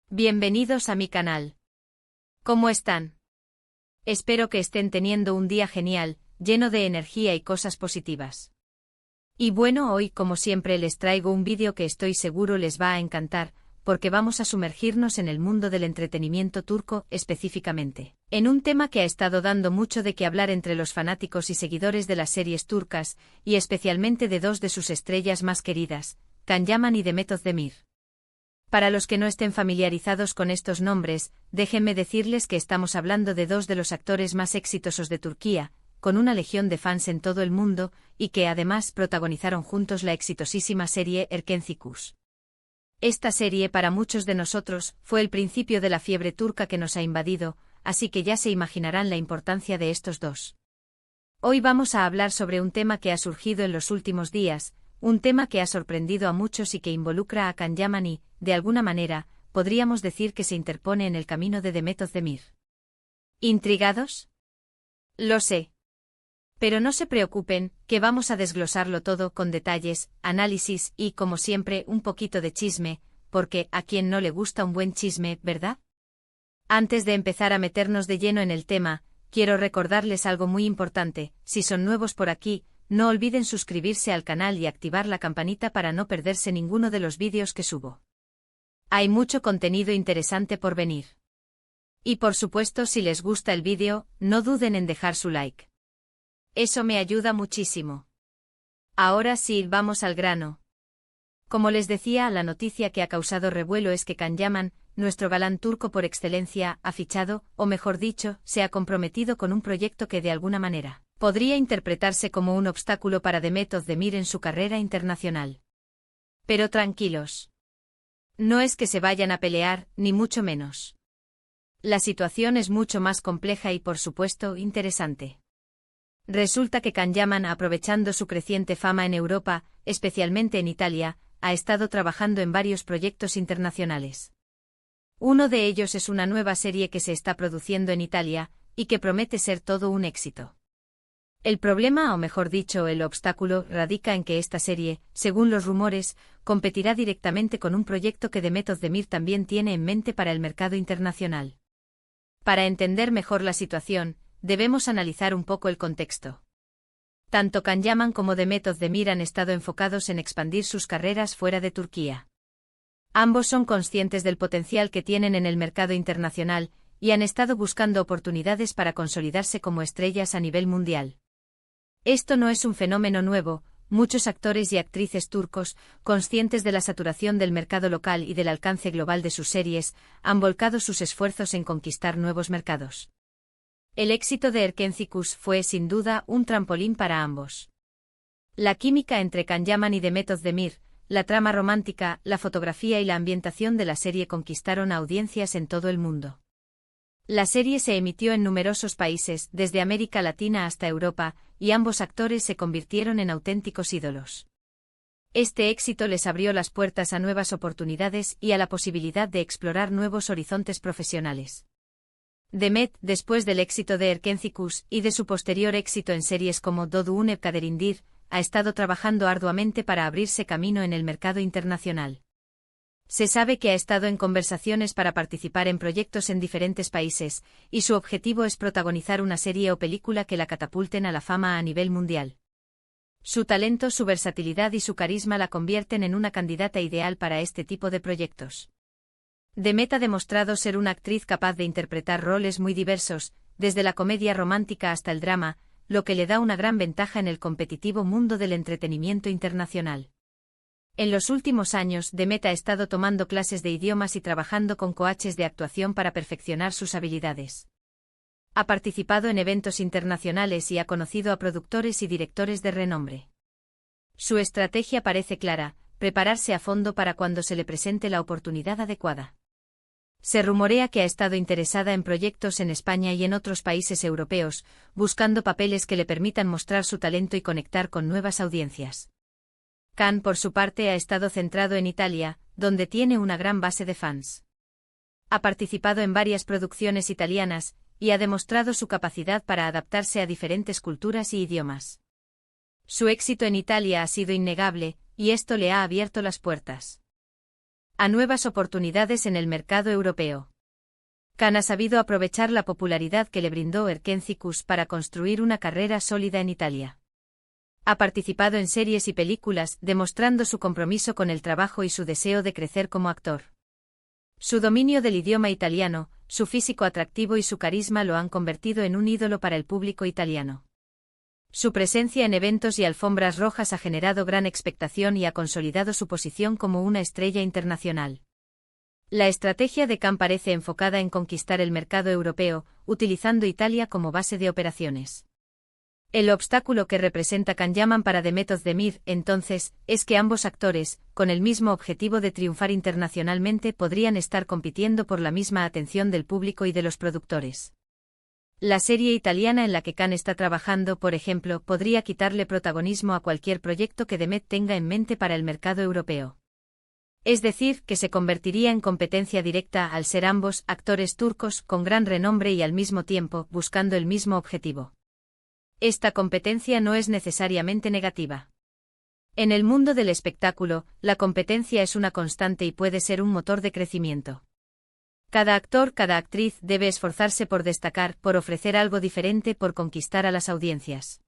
Bienvenidos a mi canal. ¿Cómo están? Espero que estén teniendo un día genial, lleno de energía y cosas positivas. Y bueno, hoy como siempre les traigo un vídeo que estoy seguro les va a encantar, porque vamos a sumergirnos en el mundo del entretenimiento turco específicamente, en un tema que ha estado dando mucho de qué hablar entre los fanáticos y seguidores de las series turcas, y especialmente de dos de sus estrellas más queridas, Can Yaman y Demet Özdemir. Para los que no estén familiarizados con estos nombres, déjenme decirles que estamos hablando de dos de los actores más exitosos de Turquía, con una legión de fans en todo el mundo, y que además protagonizaron juntos la exitosísima serie Erkenci. Esta serie para muchos de nosotros fue el principio de la fiebre turca que nos ha invadido, así que ya se imaginarán la importancia de estos dos. Hoy vamos a hablar sobre un tema que ha surgido en los últimos días, un tema que ha sorprendido a muchos y que involucra a Can Yaman y, de alguna manera, podríamos decir que se interpone en el camino de Demet Özdemir. ¿Intrigados? Lo sé. Pero no se preocupen, que vamos a desglosarlo todo con detalles, análisis y, como siempre, un poquito de chisme, porque a quien no le gusta un buen chisme, ¿verdad? Antes de empezar a meternos de lleno en el tema, quiero recordarles algo muy importante: si son nuevos por aquí, no olviden suscribirse al canal y activar la campanita para no perderse ninguno de los vídeos que subo. Hay mucho contenido interesante por venir. Y por supuesto, si les gusta el vídeo, no duden en dejar su like. Eso me ayuda muchísimo. Ahora sí, vamos al grano. Como les decía, la noticia que ha causado revuelo es que Can Yaman, nuestro galán turco por excelencia, ha fichado, o mejor dicho, se ha comprometido con un proyecto que de alguna manera podría interpretarse como un obstáculo para Demet Özdemir en su carrera internacional. Pero tranquilos. No es que se vayan a pelear, ni mucho menos. La situación es mucho más compleja y, por supuesto, interesante. Resulta que Can Yaman, aprovechando su creciente fama en Europa, especialmente en Italia, ha estado trabajando en varios proyectos internacionales. Uno de ellos es una nueva serie que se está produciendo en Italia, y que promete ser todo un éxito. El problema, o mejor dicho, el obstáculo, radica en que esta serie, según los rumores, competirá directamente con un proyecto que Demet Özdemir también tiene en mente para el mercado internacional. Para entender mejor la situación, debemos analizar un poco el contexto. Tanto Can Yaman como Demet Özdemir han estado enfocados en expandir sus carreras fuera de Turquía. Ambos son conscientes del potencial que tienen en el mercado internacional, y han estado buscando oportunidades para consolidarse como estrellas a nivel mundial. Esto no es un fenómeno nuevo. Muchos actores y actrices turcos, conscientes de la saturación del mercado local y del alcance global de sus series, han volcado sus esfuerzos en conquistar nuevos mercados. El éxito de Erkenci fue, sin duda, un trampolín para ambos. La química entre Can Yaman y Demet Özdemir, la trama romántica, la fotografía y la ambientación de la serie conquistaron a audiencias en todo el mundo. La serie se emitió en numerosos países, desde América Latina hasta Europa, y ambos actores se convirtieron en auténticos ídolos. Este éxito les abrió las puertas a nuevas oportunidades y a la posibilidad de explorar nuevos horizontes profesionales. Demet, después del éxito de Erkenci y de su posterior éxito en series como Doğduğun Kaderindir, ha estado trabajando arduamente para abrirse camino en el mercado internacional. Se sabe que ha estado en conversaciones para participar en proyectos en diferentes países, y su objetivo es protagonizar una serie o película que la catapulten a la fama a nivel mundial. Su talento, su versatilidad y su carisma la convierten en una candidata ideal para este tipo de proyectos. Demet ha demostrado ser una actriz capaz de interpretar roles muy diversos, desde la comedia romántica hasta el drama, lo que le da una gran ventaja en el competitivo mundo del entretenimiento internacional. En los últimos años, Demet ha estado tomando clases de idiomas y trabajando con coaches de actuación para perfeccionar sus habilidades. Ha participado en eventos internacionales y ha conocido a productores y directores de renombre. Su estrategia parece clara: prepararse a fondo para cuando se le presente la oportunidad adecuada. Se rumorea que ha estado interesada en proyectos en España y en otros países europeos, buscando papeles que le permitan mostrar su talento y conectar con nuevas audiencias. Can, por su parte, ha estado centrado en Italia, donde tiene una gran base de fans. Ha participado en varias producciones italianas, y ha demostrado su capacidad para adaptarse a diferentes culturas y idiomas. Su éxito en Italia ha sido innegable, y esto le ha abierto las puertas. a nuevas oportunidades en el mercado europeo. Khan ha sabido aprovechar la popularidad que le brindó Erkencicus para construir una carrera sólida en Italia. Ha participado en series y películas, demostrando su compromiso con el trabajo y su deseo de crecer como actor. Su dominio del idioma italiano, su físico atractivo y su carisma lo han convertido en un ídolo para el público italiano. Su presencia en eventos y alfombras rojas ha generado gran expectación y ha consolidado su posición como una estrella internacional. La estrategia de Khan parece enfocada en conquistar el mercado europeo, utilizando Italia como base de operaciones. El obstáculo que representa Can Yaman para The Method de Mir, entonces, es que ambos actores, con el mismo objetivo de triunfar internacionalmente, podrían estar compitiendo por la misma atención del público y de los productores. La serie italiana en la que Khan está trabajando, por ejemplo, podría quitarle protagonismo a cualquier proyecto que Demet tenga en mente para el mercado europeo. Es decir, que se convertiría en competencia directa al ser ambos actores turcos con gran renombre y al mismo tiempo buscando el mismo objetivo. Esta competencia no es necesariamente negativa. En el mundo del espectáculo, la competencia es una constante y puede ser un motor de crecimiento. Cada actor, cada actriz debe esforzarse por destacar, por ofrecer algo diferente, por conquistar a las audiencias.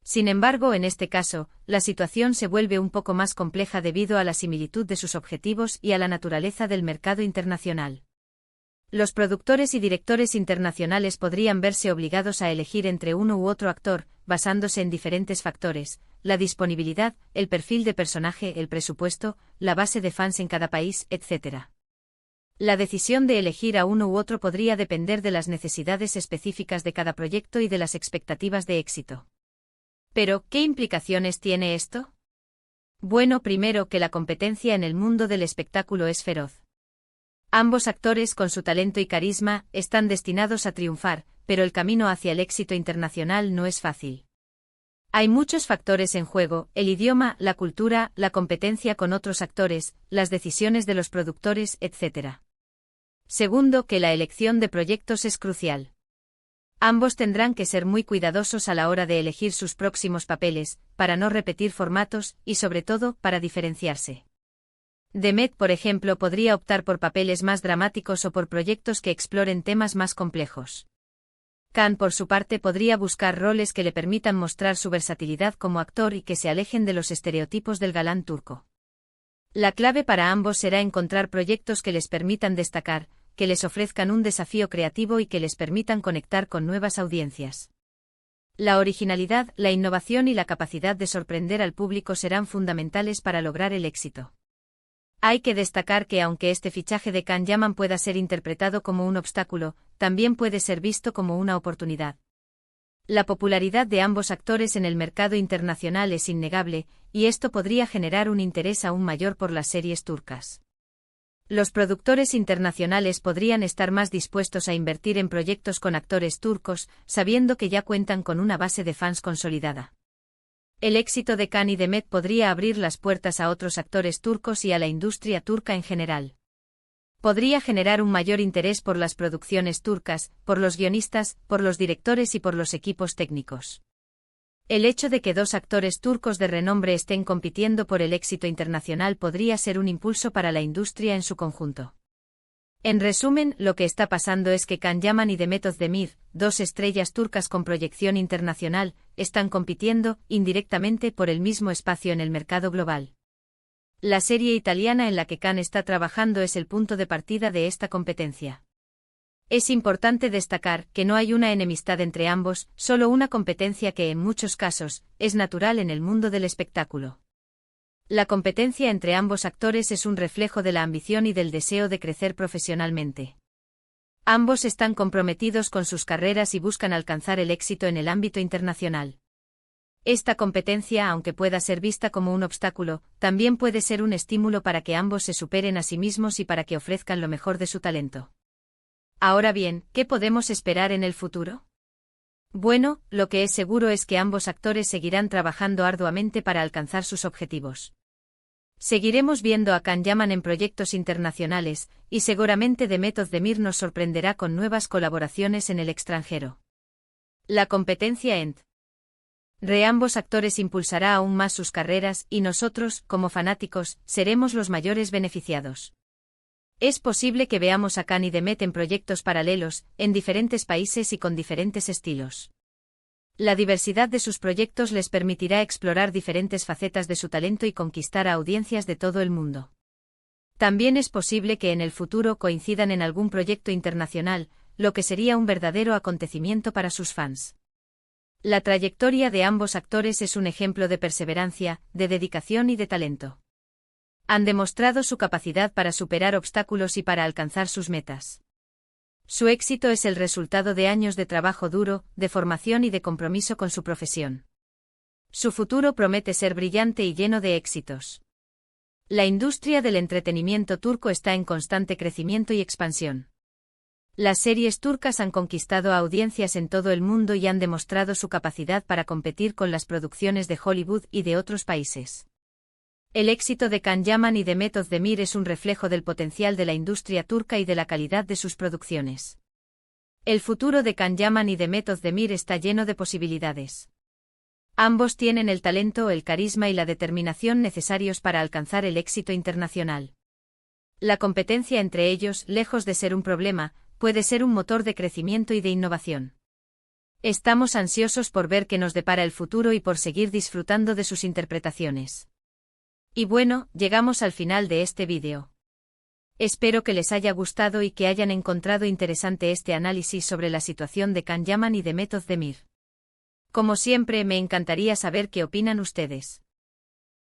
Sin embargo, en este caso, la situación se vuelve un poco más compleja debido a la similitud de sus objetivos y a la naturaleza del mercado internacional. Los productores y directores internacionales podrían verse obligados a elegir entre uno u otro actor, basándose en diferentes factores: la disponibilidad, el perfil de personaje, el presupuesto, la base de fans en cada país, etc. La decisión de elegir a uno u otro podría depender de las necesidades específicas de cada proyecto y de las expectativas de éxito. Pero, ¿qué implicaciones tiene esto? Bueno, primero que la competencia en el mundo del espectáculo es feroz. Ambos actores, con su talento y carisma, están destinados a triunfar, pero el camino hacia el éxito internacional no es fácil. Hay muchos factores en juego: el idioma, la cultura, la competencia con otros actores, las decisiones de los productores, etc. Segundo, que la elección de proyectos es crucial. Ambos tendrán que ser muy cuidadosos a la hora de elegir sus próximos papeles, para no repetir formatos y, sobre todo, para diferenciarse. Demet, por ejemplo, podría optar por papeles más dramáticos o por proyectos que exploren temas más complejos. Khan, por su parte, podría buscar roles que le permitan mostrar su versatilidad como actor y que se alejen de los estereotipos del galán turco. La clave para ambos será encontrar proyectos que les permitan destacar, que les ofrezcan un desafío creativo y que les permitan conectar con nuevas audiencias. La originalidad, la innovación y la capacidad de sorprender al público serán fundamentales para lograr el éxito. Hay que destacar que aunque este fichaje de Can Yaman pueda ser interpretado como un obstáculo, también puede ser visto como una oportunidad. La popularidad de ambos actores en el mercado internacional es innegable, y esto podría generar un interés aún mayor por las series turcas. Los productores internacionales podrían estar más dispuestos a invertir en proyectos con actores turcos, sabiendo que ya cuentan con una base de fans consolidada. El éxito de Khan y Demet podría abrir las puertas a otros actores turcos y a la industria turca en general. Podría generar un mayor interés por las producciones turcas, por los guionistas, por los directores y por los equipos técnicos. El hecho de que dos actores turcos de renombre estén compitiendo por el éxito internacional podría ser un impulso para la industria en su conjunto. En resumen, lo que está pasando es que Can Yaman y Demet Özdemir, dos estrellas turcas con proyección internacional, están compitiendo, indirectamente, por el mismo espacio en el mercado global. La serie italiana en la que Khan está trabajando es el punto de partida de esta competencia. Es importante destacar que no hay una enemistad entre ambos, solo una competencia que, en muchos casos, es natural en el mundo del espectáculo. La competencia entre ambos actores es un reflejo de la ambición y del deseo de crecer profesionalmente. Ambos están comprometidos con sus carreras y buscan alcanzar el éxito en el ámbito internacional. Esta competencia, aunque pueda ser vista como un obstáculo, también puede ser un estímulo para que ambos se superen a sí mismos y para que ofrezcan lo mejor de su talento. Ahora bien, ¿qué podemos esperar en el futuro? Bueno, lo que es seguro es que ambos actores seguirán trabajando arduamente para alcanzar sus objetivos. Seguiremos viendo a Can Yaman en proyectos internacionales, y seguramente Demet Özdemir nos sorprenderá con nuevas colaboraciones en el extranjero. La competencia en Ambos actores impulsará aún más sus carreras y nosotros, como fanáticos, seremos los mayores beneficiados. Es posible que veamos a Khan y Demet en proyectos paralelos, en diferentes países y con diferentes estilos. La diversidad de sus proyectos les permitirá explorar diferentes facetas de su talento y conquistar a audiencias de todo el mundo. También es posible que en el futuro coincidan en algún proyecto internacional, lo que sería un verdadero acontecimiento para sus fans. La trayectoria de ambos actores es un ejemplo de perseverancia, de dedicación y de talento. Han demostrado su capacidad para superar obstáculos y para alcanzar sus metas. Su éxito es el resultado de años de trabajo duro, de formación y de compromiso con su profesión. Su futuro promete ser brillante y lleno de éxitos. La industria del entretenimiento turco está en constante crecimiento y expansión. Las series turcas han conquistado a audiencias en todo el mundo y han demostrado su capacidad para competir con las producciones de Hollywood y de otros países. El éxito de Can Yaman y Demet Özdemir es un reflejo del potencial de la industria turca y de la calidad de sus producciones. El futuro de Can Yaman y Demet Özdemir está lleno de posibilidades. Ambos tienen el talento, el carisma y la determinación necesarios para alcanzar el éxito internacional. La competencia entre ellos, lejos de ser un problema, puede ser un motor de crecimiento y de innovación. Estamos ansiosos por ver qué nos depara el futuro y por seguir disfrutando de sus interpretaciones. Y bueno, llegamos al final de este vídeo. Espero que les haya gustado y que hayan encontrado interesante este análisis sobre la situación de Can Yaman y Demet Özdemir. Como siempre, me encantaría saber qué opinan ustedes.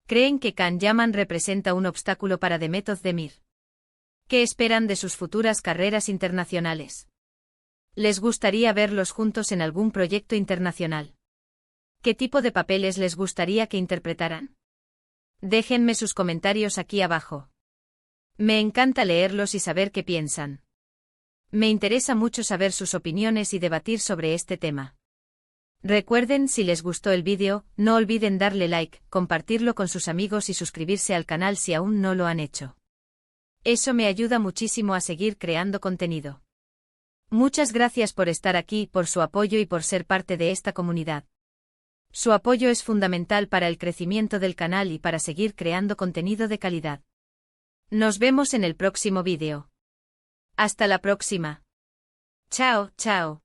¿Creen que Can Yaman representa un obstáculo para Demet Özdemir? ¿Qué esperan de sus futuras carreras internacionales? ¿Les gustaría verlos juntos en algún proyecto internacional? ¿Qué tipo de papeles les gustaría que interpretaran? Déjenme sus comentarios aquí abajo. Me encanta leerlos y saber qué piensan. Me interesa mucho saber sus opiniones y debatir sobre este tema. Recuerden, si les gustó el vídeo, no olviden darle like, compartirlo con sus amigos y suscribirse al canal si aún no lo han hecho. Eso me ayuda muchísimo a seguir creando contenido. Muchas gracias por estar aquí, por su apoyo y por ser parte de esta comunidad. Su apoyo es fundamental para el crecimiento del canal y para seguir creando contenido de calidad. Nos vemos en el próximo vídeo. Hasta la próxima. Chao, chao.